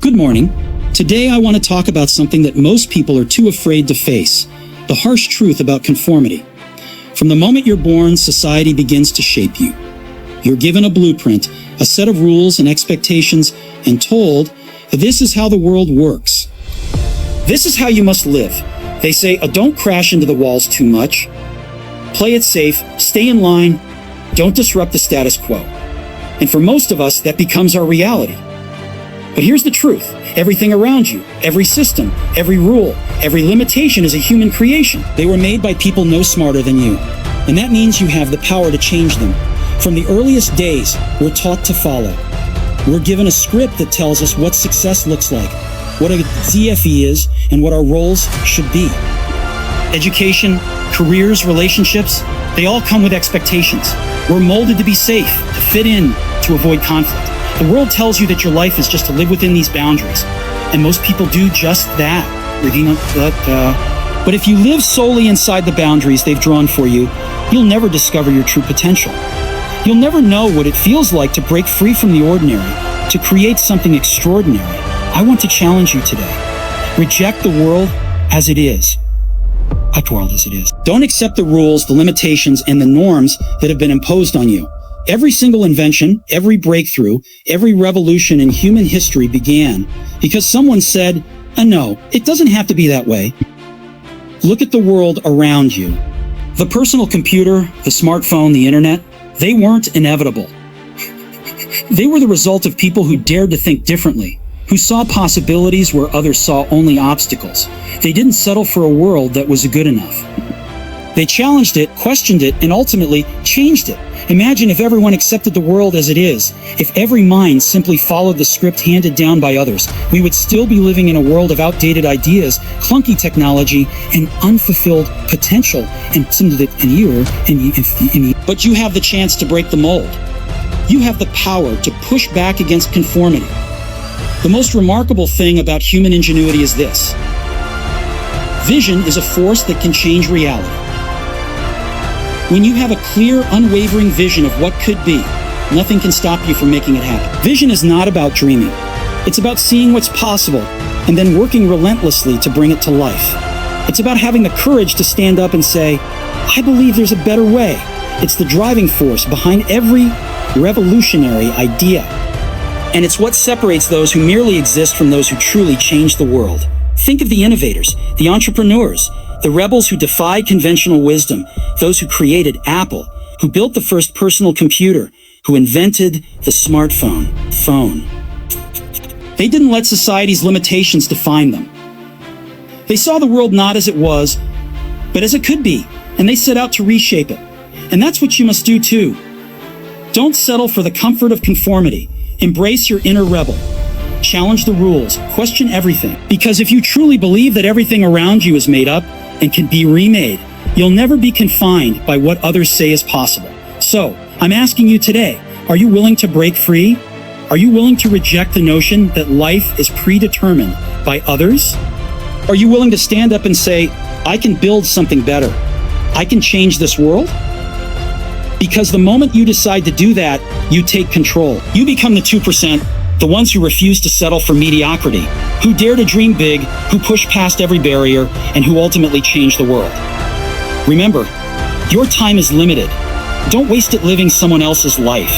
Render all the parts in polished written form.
Good morning. Today I want to talk about something that most people are too afraid to face, the harsh truth about conformity. From the moment you're born, society begins to shape you. You're given a blueprint, a set of rules and expectations, and told that this is how the world works. This is how you must live. They say, don't crash into the walls too much. Play it safe, stay in line, don't disrupt the status quo. And for most of us, that becomes our reality. But here's the truth. Everything around you, every system, every rule, every limitation is a human creation. They were made by people no smarter than you. And that means you have the power to change them. From the earliest days, we're taught to follow. We're given a script that tells us what success looks like, what a ZFE is, and what our roles should be. Education, careers, relationships, they all come with expectations. We're molded to be safe, to fit in, to avoid conflict. The world tells you that your life is just to live within these boundaries, and most people do just that. But if you live solely inside the boundaries they've drawn for you, you'll never discover your true potential. You'll never know what it feels like to break free from the ordinary, to create something extraordinary. I want to challenge you today. Reject the world as it is. That world as it is. Don't accept the rules, the limitations, and the norms that have been imposed on you. Every single invention, every breakthrough, every revolution in human history began because someone said, no, it doesn't have to be that way. Look at the world around you. The personal computer, the smartphone, the internet, they weren't inevitable. They were the result of people who dared to think differently, who saw possibilities where others saw only obstacles. They didn't settle for a world that was good enough. They challenged it, questioned it, and ultimately changed it. Imagine if everyone accepted the world as it is. If every mind simply followed the script handed down by others, we would still be living in a world of outdated ideas, clunky technology, and unfulfilled potential. But you have the chance to break the mold. You have the power to push back against conformity. The most remarkable thing about human ingenuity is this. Vision is a force that can change reality. When you have a clear, unwavering vision of what could be, nothing can stop you from making it happen. Vision is not about dreaming. It's about seeing what's possible and then working relentlessly to bring it to life. It's about having the courage to stand up and say, I believe there's a better way. It's the driving force behind every revolutionary idea. And it's what separates those who merely exist from those who truly change the world. Think of the innovators, the entrepreneurs, the rebels who defied conventional wisdom, those who created Apple, who built the first personal computer, who invented the smartphone. They didn't let society's limitations define them. They saw the world not as it was, but as it could be, and they set out to reshape it. And that's what you must do too. Don't settle for the comfort of conformity. Embrace your inner rebel. Challenge the rules, question everything. Because if you truly believe that everything around you is made up and can be remade, you'll never be confined by what others say is possible. So, I'm asking you today, are you willing to break free? Are you willing to reject the notion that life is predetermined by others? Are you willing to stand up and say, I can build something better. I can change this world? Because the moment you decide to do that, you take control. You become the 2%. The ones who refuse to settle for mediocrity, who dare to dream big, who push past every barrier, and who ultimately change the world. Remember, your time is limited. Don't waste it living someone else's life.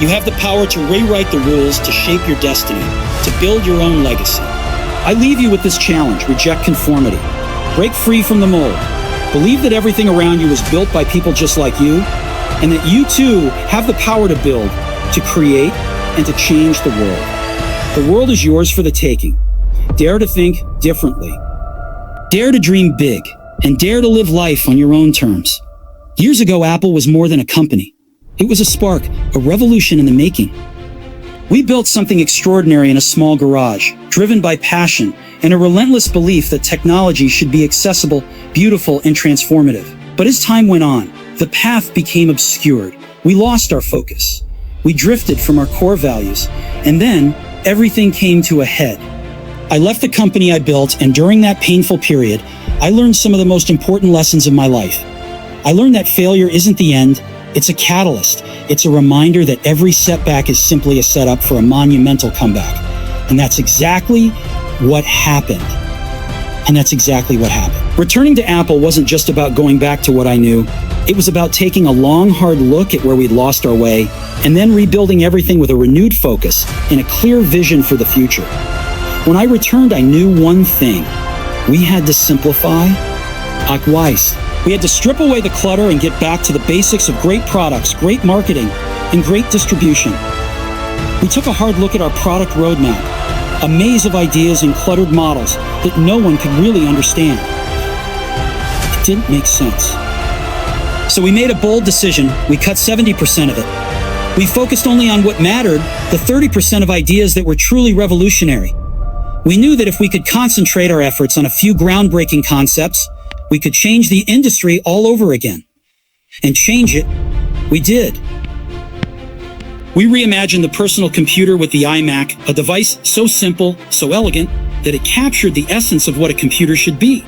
You have the power to rewrite the rules, to shape your destiny, to build your own legacy. I leave you with this challenge: reject conformity. Break free from the mold. Believe that everything around you was built by people just like you, and that you too have the power to build, to create, and to change the world. The world is yours for the taking. Dare to think differently. Dare to dream big, and dare to live life on your own terms. Years ago, Apple was more than a company. It was a spark, a revolution in the making. We built something extraordinary in a small garage, driven by passion and a relentless belief that technology should be accessible, beautiful, and transformative. But as time went on, the path became obscured. We lost our focus. We drifted from our core values, and then everything came to a head. I left the company I built, and during that painful period, I learned some of the most important lessons of my life. I learned that failure isn't the end, it's a catalyst. It's a reminder that every setback is simply a setup for a monumental comeback. And that's exactly what happened. Returning to Apple wasn't just about going back to what I knew. It was about taking a long, hard look at where we'd lost our way and then rebuilding everything with a renewed focus and a clear vision for the future. When I returned, I knew one thing. We had to simplify. We had to strip away the clutter and get back to the basics of great products, great marketing, and great distribution. We took a hard look at our product roadmap, a maze of ideas and cluttered models that no one could really understand. It didn't make sense. So we made a bold decision. We cut 70% of it. We focused only on what mattered, the 30% of ideas that were truly revolutionary. We knew that if we could concentrate our efforts on a few groundbreaking concepts, we could change the industry all over again. And change it, we did. We reimagined the personal computer with the iMac, a device so simple, so elegant, that it captured the essence of what a computer should be.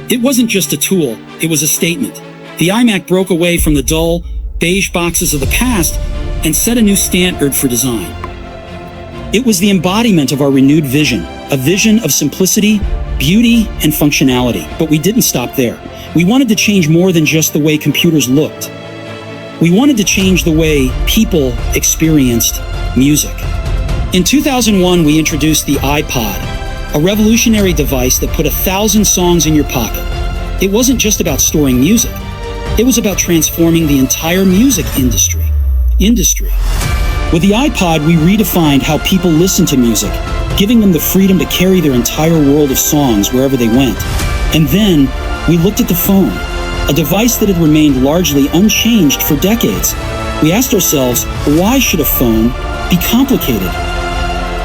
It wasn't just a tool, it was a statement. The iMac broke away from the dull, beige boxes of the past and set a new standard for design. It was the embodiment of our renewed vision, a vision of simplicity, beauty, and functionality. But we didn't stop there. We wanted to change more than just the way computers looked. We wanted to change the way people experienced music. In 2001, we introduced the iPod, a revolutionary device that put 1,000 songs in your pocket. It wasn't just about storing music. It was about transforming the entire music industry. With the iPod, we redefined how people listen to music, giving them the freedom to carry their entire world of songs wherever they went. And then we looked at the phone, a device that had remained largely unchanged for decades. We asked ourselves, why should a phone be complicated?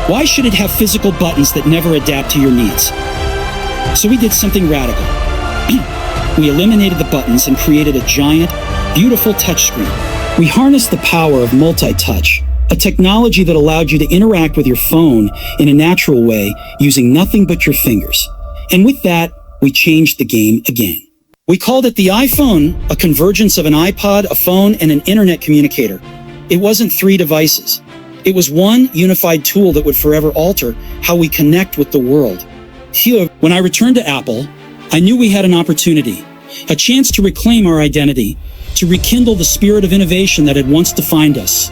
Why should it have physical buttons that never adapt to your needs? So we did something radical. We eliminated the buttons and created a giant, beautiful touchscreen. We harnessed the power of multi-touch, a technology that allowed you to interact with your phone in a natural way using nothing but your fingers. And with that, we changed the game again. We called it the iPhone, a convergence of an iPod, a phone, and an internet communicator. It wasn't 3 devices. It was one unified tool that would forever alter how we connect with the world. When I returned to Apple, I knew we had an opportunity, a chance to reclaim our identity, to rekindle the spirit of innovation that had once defined us.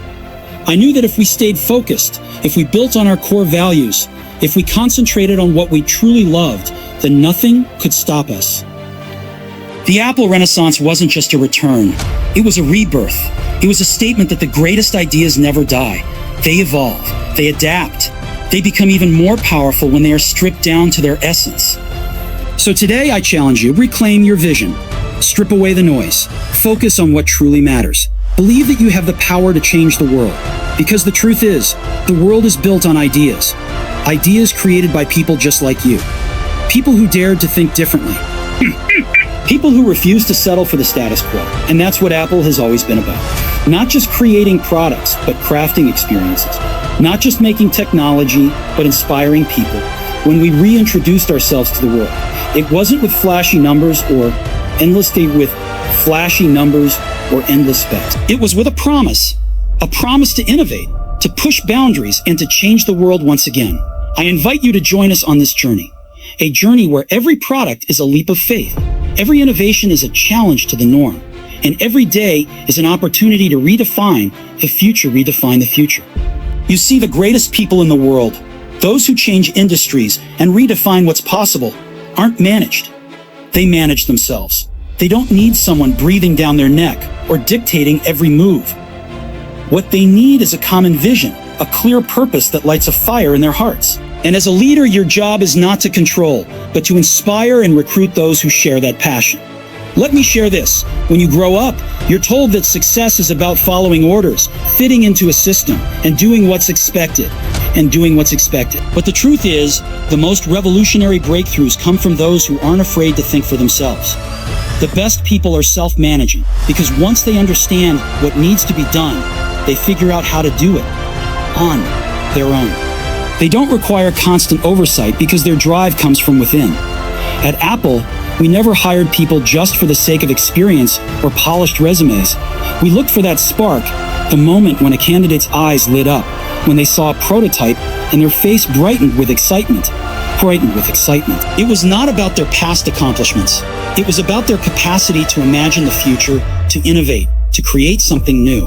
I knew that if we stayed focused, if we built on our core values, if we concentrated on what we truly loved, then nothing could stop us. The Apple Renaissance wasn't just a return. It was a rebirth. It was a statement that the greatest ideas never die. They evolve. They adapt. They become even more powerful when they are stripped down to their essence. So today I challenge you, reclaim your vision. Strip away the noise. Focus on what truly matters. Believe that you have the power to change the world. Because the truth is, the world is built on ideas. Ideas created by people just like you. People who dared to think differently. People who refuse to settle for the status quo. And that's what Apple has always been about. Not just creating products, but crafting experiences. Not just making technology, but inspiring people. When we reintroduced ourselves to the world, it wasn't with flashy numbers or endless specs. It was with a promise to innovate, to push boundaries, and to change the world once again. I invite you to join us on this journey. A journey where every product is a leap of faith. Every innovation is a challenge to the norm. And every day is an opportunity to redefine the future. You see, the greatest people in the world, those who change industries and redefine what's possible, aren't managed. They manage themselves. They don't need someone breathing down their neck or dictating every move. What they need is a common vision, a clear purpose that lights a fire in their hearts. And as a leader, your job is not to control, but to inspire and recruit those who share that passion. Let me share this. When you grow up, you're told that success is about following orders, fitting into a system, and doing what's expected. But the truth is, the most revolutionary breakthroughs come from those who aren't afraid to think for themselves. The best people are self-managing, because once they understand what needs to be done, they figure out how to do it on their own. They don't require constant oversight because their drive comes from within. At Apple, we never hired people just for the sake of experience or polished resumes. We looked for that spark, the moment when a candidate's eyes lit up, when they saw a prototype and their face brightened with excitement. It was not about their past accomplishments. It was about their capacity to imagine the future, to innovate, to create something new.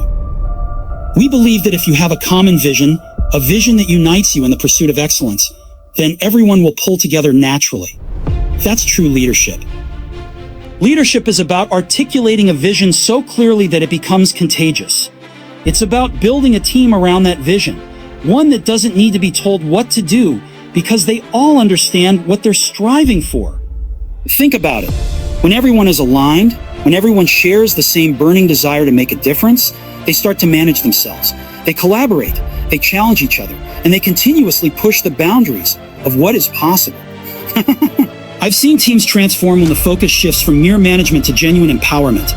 We believe that if you have a common vision, a vision that unites you in the pursuit of excellence, then everyone will pull together naturally. That's true leadership. Leadership is about articulating a vision so clearly that it becomes contagious. It's about building a team around that vision, one that doesn't need to be told what to do because they all understand what they're striving for. Think about it. When everyone is aligned, when everyone shares the same burning desire to make a difference, they start to manage themselves. They collaborate, they challenge each other, and they continuously push the boundaries of what is possible. I've seen teams transform when the focus shifts from mere management to genuine empowerment.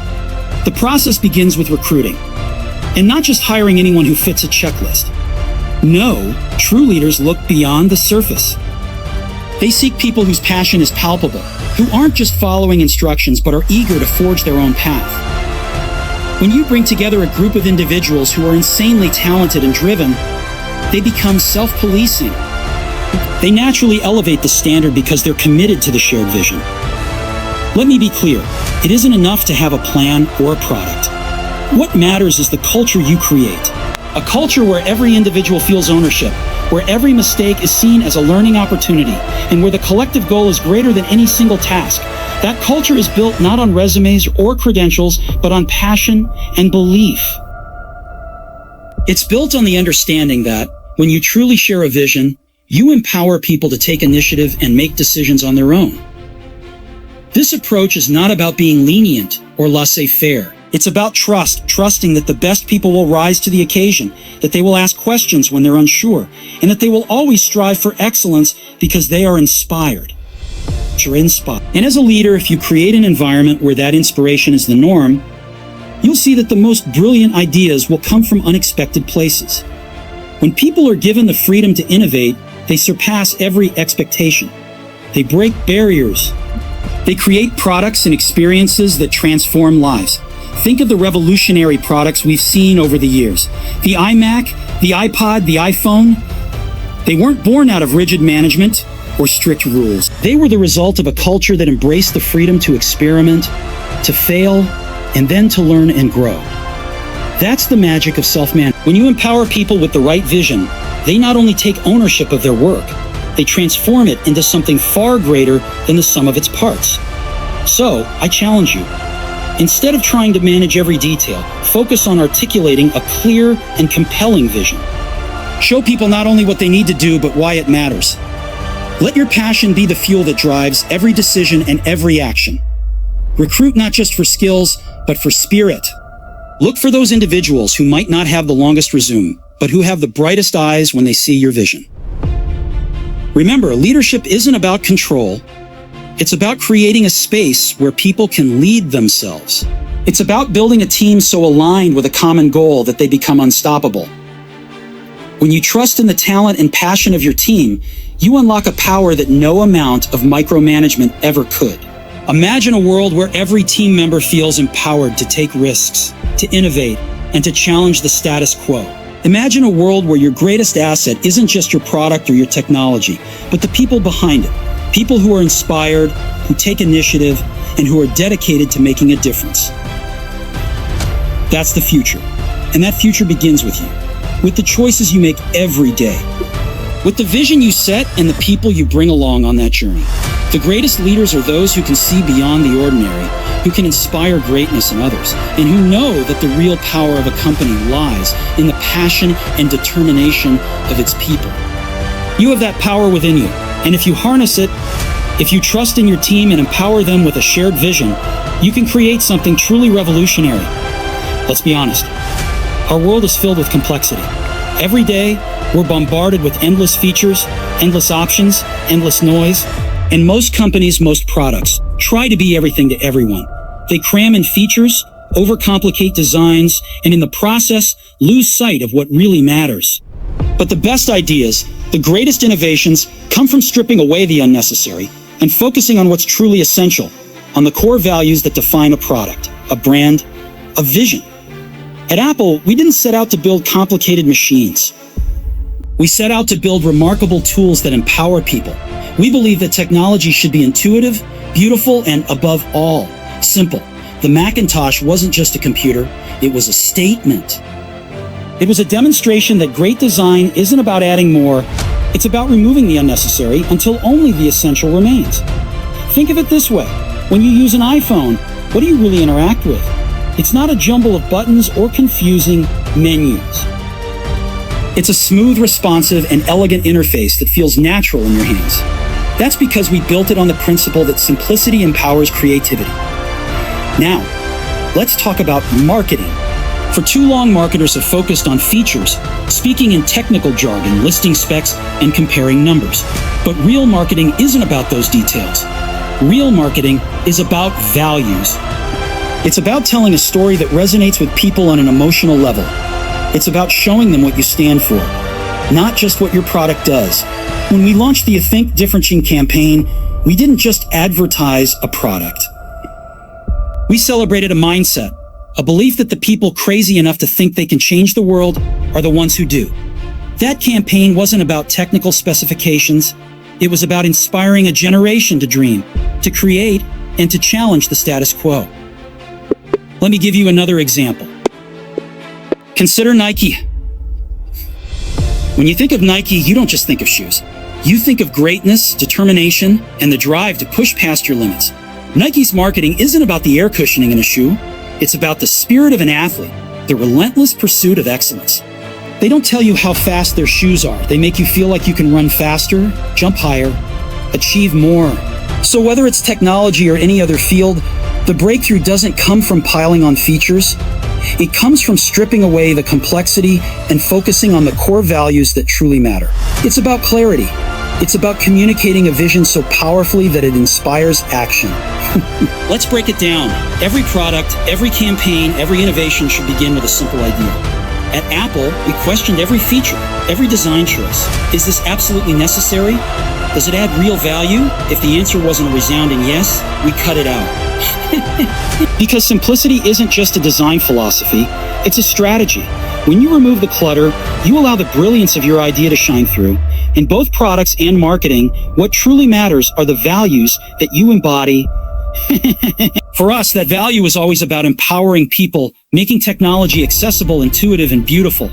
The process begins with recruiting, and not just hiring anyone who fits a checklist. No, true leaders look beyond the surface. They seek people whose passion is palpable, who aren't just following instructions but are eager to forge their own path. When you bring together a group of individuals who are insanely talented and driven, they become self-policing. They naturally elevate the standard because they're committed to the shared vision. Let me be clear, it isn't enough to have a plan or a product. What matters is the culture you create. A culture where every individual feels ownership, where every mistake is seen as a learning opportunity, and where the collective goal is greater than any single task. That culture is built not on resumes or credentials, but on passion and belief. It's built on the understanding that, when you truly share a vision, you empower people to take initiative and make decisions on their own. This approach is not about being lenient or laissez-faire. It's about trusting that the best people will rise to the occasion, that they will ask questions when they're unsure, and that they will always strive for excellence because they are inspired. And as a leader, if you create an environment where that inspiration is the norm, you'll see that the most brilliant ideas will come from unexpected places. When people are given the freedom to innovate, they surpass every expectation. They break barriers. They create products and experiences that transform lives. Think of the revolutionary products we've seen over the years. The iMac, the iPod, the iPhone. They weren't born out of rigid management or strict rules. They were the result of a culture that embraced the freedom to experiment, to fail, and then to learn and grow. That's the magic of self-management. When you empower people with the right vision, they not only take ownership of their work, they transform it into something far greater than the sum of its parts. So, I challenge you. Instead of trying to manage every detail, focus on articulating a clear and compelling vision. Show people not only what they need to do, but why it matters. Let your passion be the fuel that drives every decision and every action. Recruit not just for skills, but for spirit. Look for those individuals who might not have the longest resume, but who have the brightest eyes when they see your vision. Remember, leadership isn't about control. It's about creating a space where people can lead themselves. It's about building a team so aligned with a common goal that they become unstoppable. When you trust in the talent and passion of your team, you unlock a power that no amount of micromanagement ever could. Imagine a world where every team member feels empowered to take risks, to innovate, and to challenge the status quo. Imagine a world where your greatest asset isn't just your product or your technology, but the people behind it. People who are inspired, who take initiative, and who are dedicated to making a difference. That's the future. And that future begins with you, with the choices you make every day, with the vision you set and the people you bring along on that journey. The greatest leaders are those who can see beyond the ordinary, who can inspire greatness in others, and who know that the real power of a company lies in the passion and determination of its people. You have that power within you. And if you harness it, if you trust in your team and empower them with a shared vision, you can create something truly revolutionary. Let's be honest. Our world is filled with complexity. Every day, we're bombarded with endless features, endless options, endless noise, and most companies, most products, try to be everything to everyone. They cram in features, overcomplicate designs, and in the process, lose sight of what really matters. But the best ideas, the greatest innovations, come from stripping away the unnecessary and focusing on what's truly essential, on the core values that define a product, a brand, a vision. At Apple, we didn't set out to build complicated machines. We set out to build remarkable tools that empower people. We believe that technology should be intuitive, beautiful, and above all, simple. The Macintosh wasn't just a computer, it was a statement. It was a demonstration that great design isn't about adding more, it's about removing the unnecessary until only the essential remains. Think of it this way. When you use an iPhone, what do you really interact with? It's not a jumble of buttons or confusing menus. It's a smooth, responsive, and elegant interface that feels natural in your hands. That's because we built it on the principle that simplicity empowers creativity. Now, let's talk about marketing. For too long, marketers have focused on features, speaking in technical jargon, listing specs, and comparing numbers. But real marketing isn't about those details. Real marketing is about values. It's about telling a story that resonates with people on an emotional level. It's about showing them what you stand for, not just what your product does. When we launched the Think Different campaign, we didn't just advertise a product. We celebrated a mindset, a belief that the people crazy enough to think they can change the world are the ones who do. That campaign wasn't about technical specifications. It was about inspiring a generation to dream, to create, and to challenge the status quo. Let me give you another example. Consider Nike. When you think of Nike, you don't just think of shoes. You think of greatness, determination, and the drive to push past your limits. Nike's marketing isn't about the air cushioning in a shoe. It's about the spirit of an athlete, the relentless pursuit of excellence. They don't tell you how fast their shoes are. They make you feel like you can run faster, jump higher, achieve more. So whether it's technology or any other field, the breakthrough doesn't come from piling on features. It comes from stripping away the complexity and focusing on the core values that truly matter. It's about clarity. It's about communicating a vision so powerfully that it inspires action. Let's break it down. Every product, every campaign, every innovation should begin with a simple idea. At Apple, we questioned every feature, every design choice. Is this absolutely necessary? Does it add real value? If the answer wasn't a resounding yes, we cut it out. Because simplicity isn't just a design philosophy, it's a strategy. When you remove the clutter, you allow the brilliance of your idea to shine through. In both products and marketing, what truly matters are the values that you embody. For us, that value is always about empowering people, making technology accessible, intuitive, and beautiful.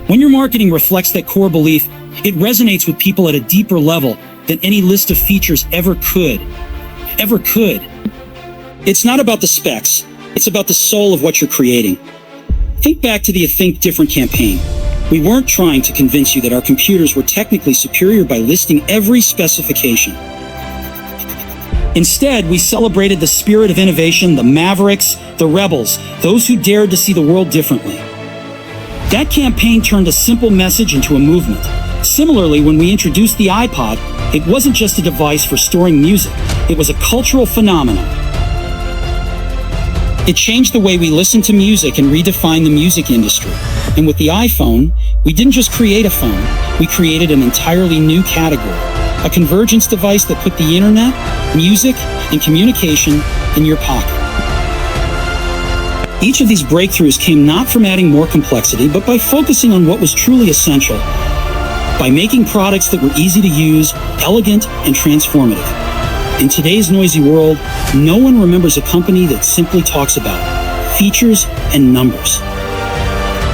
When your marketing reflects that core belief, it resonates with people at a deeper level than any list of features ever could. It's not about the specs, it's about the soul of what you're creating. Think back to the Think Different campaign. We weren't trying to convince you that our computers were technically superior by listing every specification. Instead, we celebrated the spirit of innovation, the mavericks, the rebels, those who dared to see the world differently. That campaign turned a simple message into a movement. Similarly, when we introduced the iPod, it wasn't just a device for storing music, it was a cultural phenomenon. It changed the way we listen to music and redefined the music industry. And with the iPhone, we didn't just create a phone, we created an entirely new category. A convergence device that put the internet, music, and communication in your pocket. Each of these breakthroughs came not from adding more complexity, but by focusing on what was truly essential. By making products that were easy to use, elegant, and transformative. In today's noisy world, no one remembers a company that simply talks about features and numbers.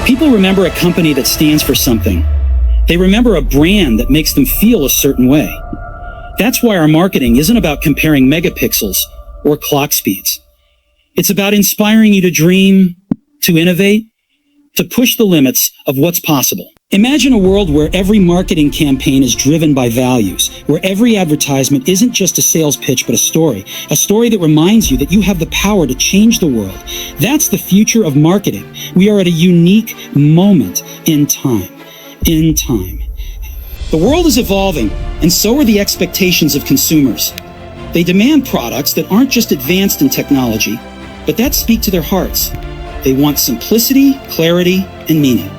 People remember a company that stands for something. They remember a brand that makes them feel a certain way. That's why our marketing isn't about comparing megapixels or clock speeds. It's about inspiring you to dream, to innovate, to push the limits of what's possible. Imagine a world where every marketing campaign is driven by values, where every advertisement isn't just a sales pitch but a story that reminds you that you have the power to change the world. That's the future of marketing. We are at a unique moment in time. The world is evolving, and so are the expectations of consumers. They demand products that aren't just advanced in technology, but that speak to their hearts. They want simplicity, clarity, and meaning.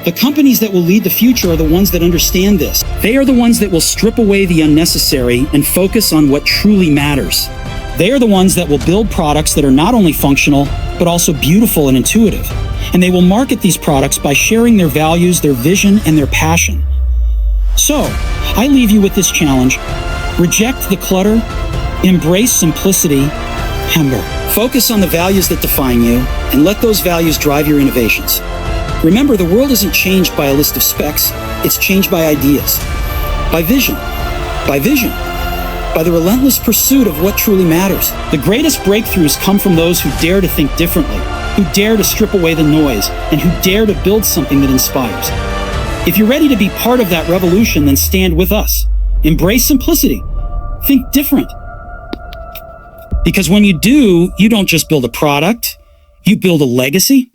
The companies that will lead the future are the ones that understand this. They are the ones that will strip away the unnecessary and focus on what truly matters. They are the ones that will build products that are not only functional, but also beautiful and intuitive. and they will market these products by sharing their values, their vision, and their passion. So, I leave you with this challenge. Reject the clutter, embrace simplicity, remember, focus on the values that define you, and let those values drive your innovations. Remember, the world isn't changed by a list of specs, it's changed by ideas, by vision, by the relentless pursuit of what truly matters. The greatest breakthroughs come from those who dare to think differently, who dare to strip away the noise, and who dare to build something that inspires. If you're ready to be part of that revolution, then stand with us. Embrace simplicity. Think different. Because when you do, you don't just build a product, you build a legacy.